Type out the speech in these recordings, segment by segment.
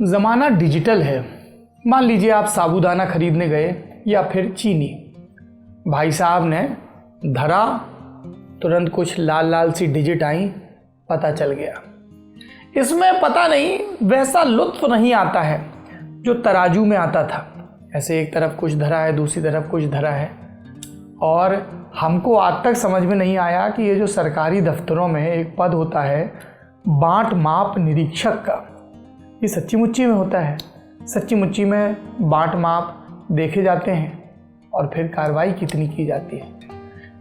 ज़माना डिजिटल है। मान लीजिए आप साबूदाना खरीदने गए या फिर चीनी, भाई साहब ने धरा, तुरंत कुछ लाल लाल सी डिजिट आई, पता चल गया। इसमें पता नहीं वैसा लुत्फ नहीं आता है जो तराजू में आता था। ऐसे एक तरफ कुछ धरा है, दूसरी तरफ कुछ धरा है, और हमको आज तक समझ में नहीं आया कि ये जो सरकारी दफ्तरों में एक पद होता है बाँट माप निरीक्षक का, ये सच्ची मुच्ची में होता है। सच्ची मुच्ची में बाँट माप देखे जाते हैं और फिर कार्रवाई कितनी की जाती है।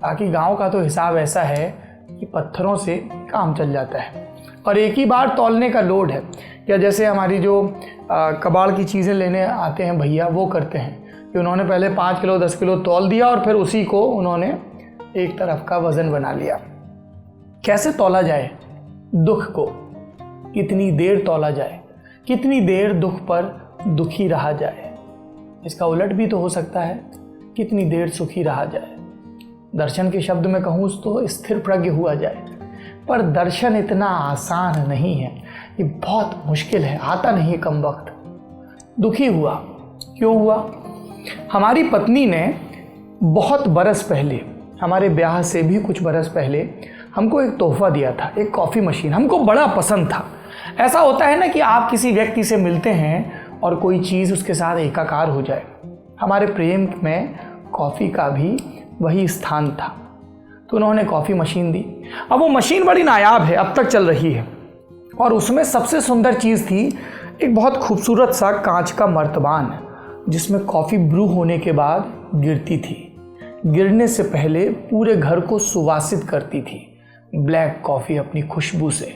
बाकी गांव का तो हिसाब ऐसा है कि पत्थरों से काम चल जाता है और एक ही बार तौलने का लोड है। या जैसे हमारी जो कबाड़ की चीज़ें लेने आते हैं भैया, वो करते हैं कि उन्होंने पहले 5 किलो 10 किलो तौल दिया और फिर उसी को उन्होंने एक तरफ का वज़न बना लिया। कैसे तौला जाए दुख को, कितनी देर तौला जाए, कितनी देर दुख पर दुखी रहा जाए। इसका उलट भी तो हो सकता है, कितनी देर सुखी रहा जाए। दर्शन के शब्द में कहूँ तो स्थिर प्रज्ञ हुआ जाए। पर दर्शन इतना आसान नहीं है, ये बहुत मुश्किल है, आता नहीं कम वक्त। दुखी हुआ, क्यों हुआ? हमारी पत्नी ने बहुत बरस पहले, हमारे ब्याह से भी कुछ बरस पहले, हमको एक तोहफा दिया था, एक कॉफ़ी मशीन। हमको बड़ा पसंद था। ऐसा होता है ना कि आप किसी व्यक्ति से मिलते हैं और कोई चीज़ उसके साथ एकाकार हो जाए। हमारे प्रेम में कॉफ़ी का भी वही स्थान था, तो उन्होंने कॉफ़ी मशीन दी। अब वो मशीन बड़ी नायाब है, अब तक चल रही है, और उसमें सबसे सुंदर चीज़ थी एक बहुत खूबसूरत सा कांच का मर्तबान, जिसमें कॉफ़ी ब्रू होने के बाद गिरती थी। गिरने से पहले पूरे घर को सुवासित करती थी ब्लैक कॉफ़ी अपनी खुशबू से।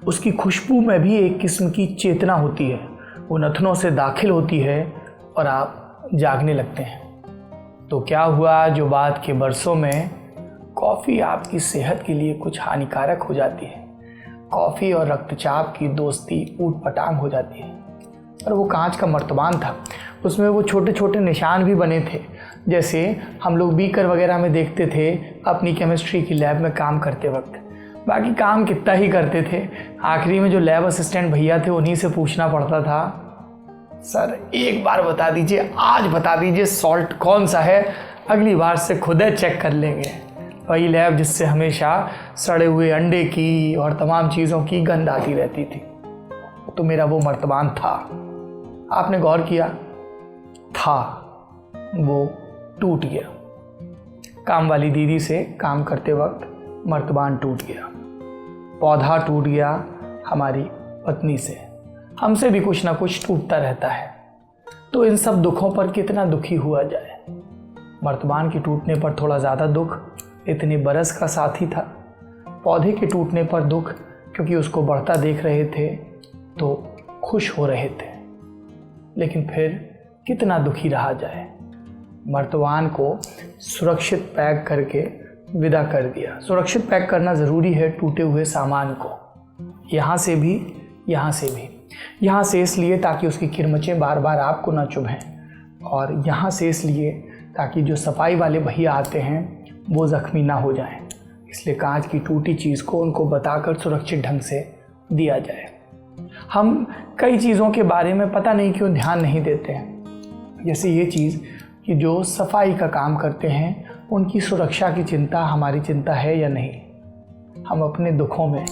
उसकी खुशबू में भी एक किस्म की चेतना होती है, वो नथनों से दाखिल होती है और आप जागने लगते हैं। तो क्या हुआ जो बाद के बरसों में कॉफ़ी आपकी सेहत के लिए कुछ हानिकारक हो जाती है। कॉफ़ी और रक्तचाप की दोस्ती ऊट पटांग हो जाती है। और वो कांच का मर्तबान था, उसमें वो छोटे छोटे निशान भी बने थे, जैसे हम लोग बीकर वगैरह में देखते थे अपनी केमिस्ट्री की लैब में काम करते वक्त। बाकी काम कितना ही करते थे, आखिरी में जो लैब असिस्टेंट भैया थे उन्हीं से पूछना पड़ता था, सर एक बार बता दीजिए, आज बता दीजिए सॉल्ट कौन सा है, अगली बार से खुद चेक कर लेंगे। वही लैब जिससे हमेशा सड़े हुए अंडे की और तमाम चीज़ों की गंध आती रहती थी। तो मेरा वो मर्तबान था। आपने गौर किया था, वो टूट गया। काम वाली दीदी से काम करते वक्त मर्तबान टूट गया, पौधा टूट गया हमारी पत्नी से। हमसे भी कुछ ना कुछ टूटता रहता है। तो इन सब दुखों पर कितना दुखी हुआ जाए। मर्तबान के टूटने पर थोड़ा ज़्यादा दुख, इतने बरस का साथी था। पौधे के टूटने पर दुख, क्योंकि उसको बढ़ता देख रहे थे तो खुश हो रहे थे। लेकिन फिर कितना दुखी रहा जाए। मर्तबान को सुरक्षित पैक करके विदा कर दिया। सुरक्षित पैक करना ज़रूरी है टूटे हुए सामान को, यहाँ से भी, यहाँ से भी। यहाँ से इसलिए ताकि उसकी किरमचें बार बार आपको ना चुभें, और यहाँ से इसलिए ताकि जो सफाई वाले भैया आते हैं वो ज़ख्मी ना हो जाएं। इसलिए कांच की टूटी चीज़ को उनको बताकर सुरक्षित ढंग से दिया जाए। हम कई चीज़ों के बारे में पता नहीं क्यों ध्यान नहीं देते हैं, जैसे ये चीज़ कि जो सफाई का काम करते हैं उनकी सुरक्षा की चिंता हमारी चिंता है या नहीं। हम अपने दुखों में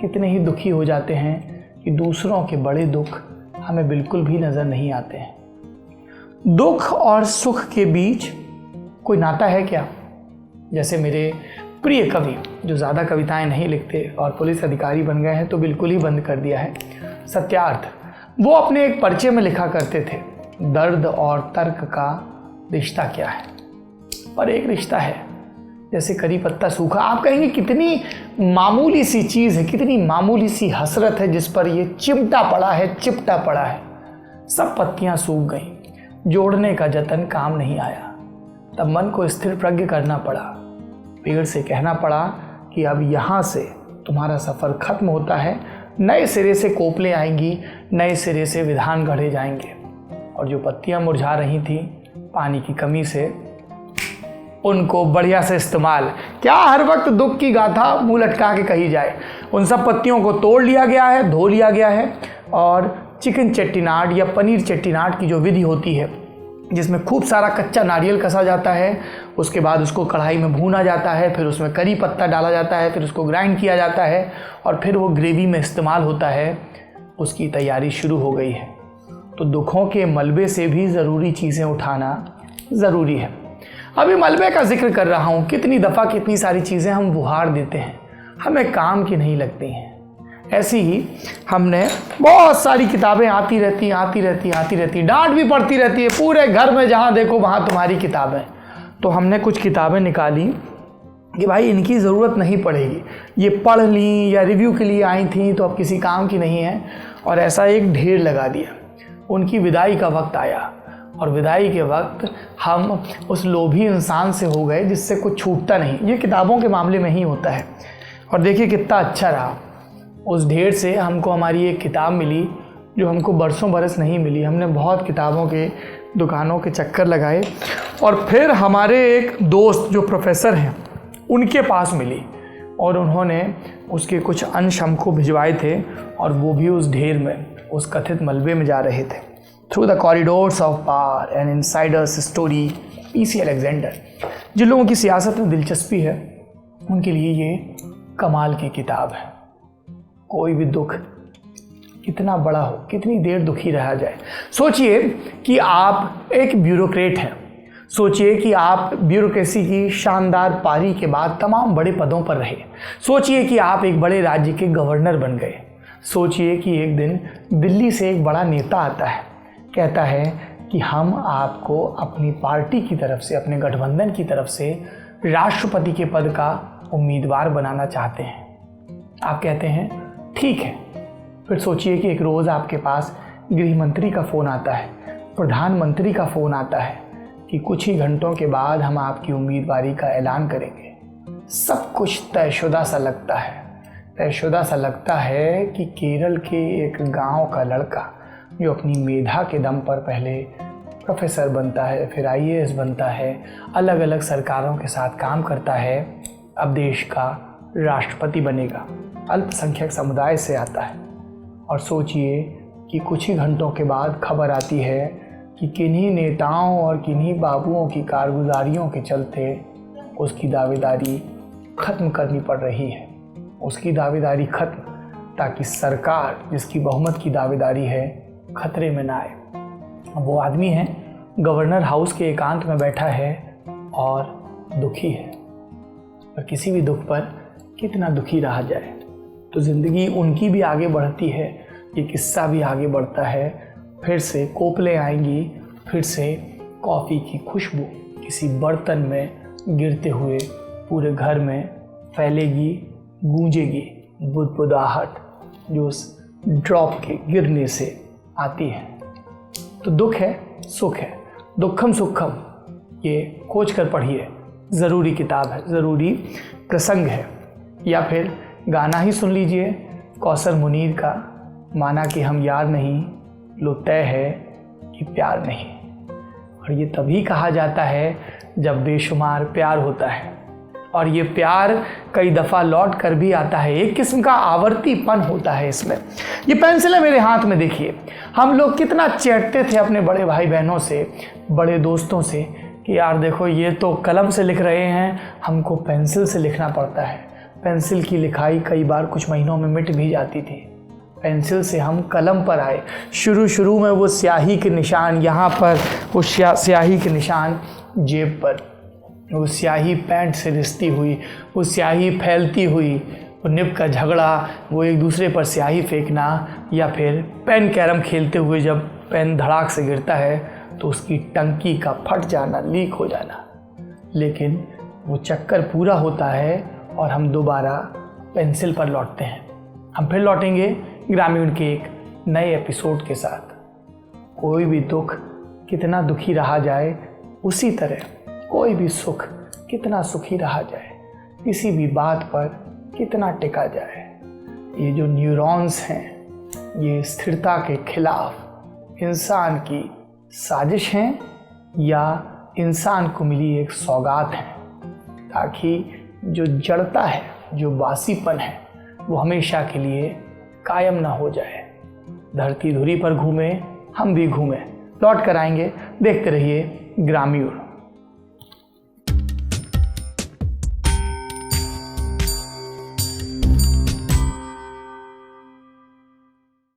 कितने ही दुखी हो जाते हैं कि दूसरों के बड़े दुख हमें बिल्कुल भी नज़र नहीं आते हैं। दुख और सुख के बीच कोई नाता है क्या? जैसे मेरे प्रिय कवि जो ज़्यादा कविताएं नहीं लिखते और पुलिस अधिकारी बन गए हैं तो बिल्कुल ही बंद कर दिया है, सत्यार्थ, वो अपने एक पर्चे में लिखा करते थे, दर्द और तर्क का रिश्ता क्या है। और एक रिश्ता है जैसे करी पत्ता सूखा। आप कहेंगे कितनी मामूली सी चीज़ है, कितनी मामूली सी हसरत है जिस पर ये चिमटा पड़ा है, चिपटा पड़ा है। सब पत्तियां सूख गईं, जोड़ने का जतन काम नहीं आया। तब मन को स्थिर प्रज्ञ करना पड़ा, पेड़ से कहना पड़ा कि अब यहाँ से तुम्हारा सफ़र खत्म होता है, नए सिरे से कोपलें आएंगी, नए सिरे से विधान गढ़े जाएंगे। और जो पत्तियां मुरझा रही थीं पानी की कमी से, उनको बढ़िया से इस्तेमाल। क्या हर वक्त दुख की गाथा मुंह लटका के कही जाए। उन सब पत्तियों को तोड़ लिया गया है, धो लिया गया है और चिकन चेट्टिनाड या पनीर चेट्टिनाड की जो विधि होती है, जिसमें खूब सारा कच्चा नारियल कसा जाता है, उसके बाद उसको कढ़ाई में भूना जाता है, फिर उसमें करी पत्ता डाला जाता है, फिर उसको ग्राइंड किया जाता है और फिर वो ग्रेवी में इस्तेमाल होता है, उसकी तैयारी शुरू हो गई है। तो दुखों के मलबे से भी ज़रूरी चीज़ें उठाना ज़रूरी है। अभी मलबे का जिक्र कर रहा हूँ, कितनी दफ़ा कितनी सारी चीज़ें हम बुहार देते हैं, हमें काम की नहीं लगती हैं। ऐसी ही हमने बहुत सारी किताबें आती रहती, डांट भी पड़ती रहती है, पूरे घर में जहाँ देखो वहाँ तुम्हारी किताबें। तो हमने कुछ किताबें निकाली कि भाई इनकी ज़रूरत नहीं पड़ेगी, ये पढ़ ली या रिव्यू के लिए आई थी तो अब किसी काम की नहीं है, और ऐसा एक ढेर लगा दिया। उनकी विदाई का वक्त आया और विदाई के वक्त हम उस लोभी इंसान से हो गए जिससे कुछ छूटता नहीं। ये किताबों के मामले में ही होता है। और देखिए कितना अच्छा रहा, उस ढेर से हमको हमारी एक किताब मिली जो हमको बरसों बरस नहीं मिली। हमने बहुत किताबों के दुकानों के चक्कर लगाए और फिर हमारे एक दोस्त जो प्रोफेसर हैं उनके पास मिली और उन्होंने उसके कुछ अंश हमको भिजवाए थे और वो भी उस ढेर में, उस कथित मलबे में जा रहे थे। Through the corridors of power and insiders story, PC Alexander. जिन लोगों की सियासत में दिलचस्पी है उनके लिए ये कमाल की किताब है। कोई भी दुख कितना बड़ा हो, कितनी देर दुखी रहा जाए। सोचिए कि आप एक ब्यूरोक्रेट हैं, सोचिए कि आप ब्यूरोक्रेसी की शानदार पारी के बाद तमाम बड़े पदों पर रहे। सोचिए कि आप एक बड़े राज्य के गवर्नर बन गए। सोचिए कि एक दिन दिल्ली से एक बड़ा नेता आता है, कहता है कि हम आपको अपनी पार्टी की तरफ से, अपने गठबंधन की तरफ से राष्ट्रपति के पद का उम्मीदवार बनाना चाहते हैं। आप कहते हैं ठीक है। फिर सोचिए कि एक रोज़ आपके पास गृह मंत्री का फ़ोन आता है, प्रधानमंत्री का फ़ोन आता है कि कुछ ही घंटों के बाद हम आपकी उम्मीदवारी का ऐलान करेंगे। सब कुछ तयशुदा सा लगता है। तयशुदा सा लगता है कि केरल के एक गांव का लड़का जो अपनी मेधा के दम पर पहले प्रोफेसर बनता है, फिर आईएएस बनता है, अलग अलग सरकारों के साथ काम करता है, अब देश का राष्ट्रपति बनेगा। अल्पसंख्यक समुदाय से आता है और सोचिए कि कुछ ही घंटों के बाद खबर आती है कि किन्हीं नेताओं और किन्हीं बाबुओं की कारगुजारियों के चलते उसकी दावेदारी ख़त्म करनी पड़ रही है। उसकी दावेदारी ख़त्म, ताकि सरकार जिसकी बहुमत की दावेदारी है खतरे में ना आए। वो आदमी है गवर्नर हाउस के एकांत में बैठा है और दुखी है। और किसी भी दुख पर कितना दुखी रहा जाए। तो ज़िंदगी उनकी भी आगे बढ़ती है, ये किस्सा भी आगे बढ़ता है। फिर से कोपलें आएंगी, फिर से कॉफ़ी की खुशबू किसी बर्तन में गिरते हुए पूरे घर में फैलेगी, गूंजेगी बुदबुदाहट जो उस ड्रॉप के गिरने से आती है। तो दुख है, सुख है, दुखम सुखम, ये खोज कर पढ़िए। ज़रूरी किताब है, ज़रूरी प्रसंग है। या फिर गाना ही सुन लीजिए कौसर मुनीर का, माना कि हम यार नहीं, लो तय है कि प्यार नहीं। और ये तभी कहा जाता है जब बेशुमार प्यार होता है, और ये प्यार कई दफ़ा लौट कर भी आता है। एक किस्म का आवर्तीपन होता है इसमें। ये पेंसिल है मेरे हाथ में, देखिए। हम लोग कितना चैटते थे अपने बड़े भाई बहनों से, बड़े दोस्तों से कि यार देखो ये तो कलम से लिख रहे हैं, हमको पेंसिल से लिखना पड़ता है। पेंसिल की लिखाई कई बार कुछ महीनों में मिट भी जाती थी। पेंसिल से हम कलम पर आए। शुरू में वो स्याही के निशान यहाँ पर, वो स्याही के निशान जेब पर, वो स्याही पैंट से रिसती हुई, वो स्याही फैलती हुई, वो निब का झगड़ा, वो एक दूसरे पर स्याही फेंकना, या फिर पेन कैरम खेलते हुए जब पेन धड़ाक से गिरता है तो उसकी टंकी का फट जाना, लीक हो जाना। लेकिन वो चक्कर पूरा होता है और हम दोबारा पेंसिल पर लौटते हैं। हम फिर लौटेंगे ग्रामीण के एक नए एपिसोड के साथ। कोई भी दुख कितना दुखी रहा जाए, उसी तरह कोई भी सुख कितना सुखी रहा जाए, किसी भी बात पर कितना टिका जाए। ये जो न्यूरॉन्स हैं, ये स्थिरता के खिलाफ इंसान की साजिश हैं या इंसान को मिली एक सौगात है। ताकि जो जड़ता है, जो बासीपन है, वो हमेशा के लिए कायम ना हो जाए। धरती धुरी पर घूमे, हम भी घूमें। लौट कर आएंगे, देखते रहिए ग्रामीण।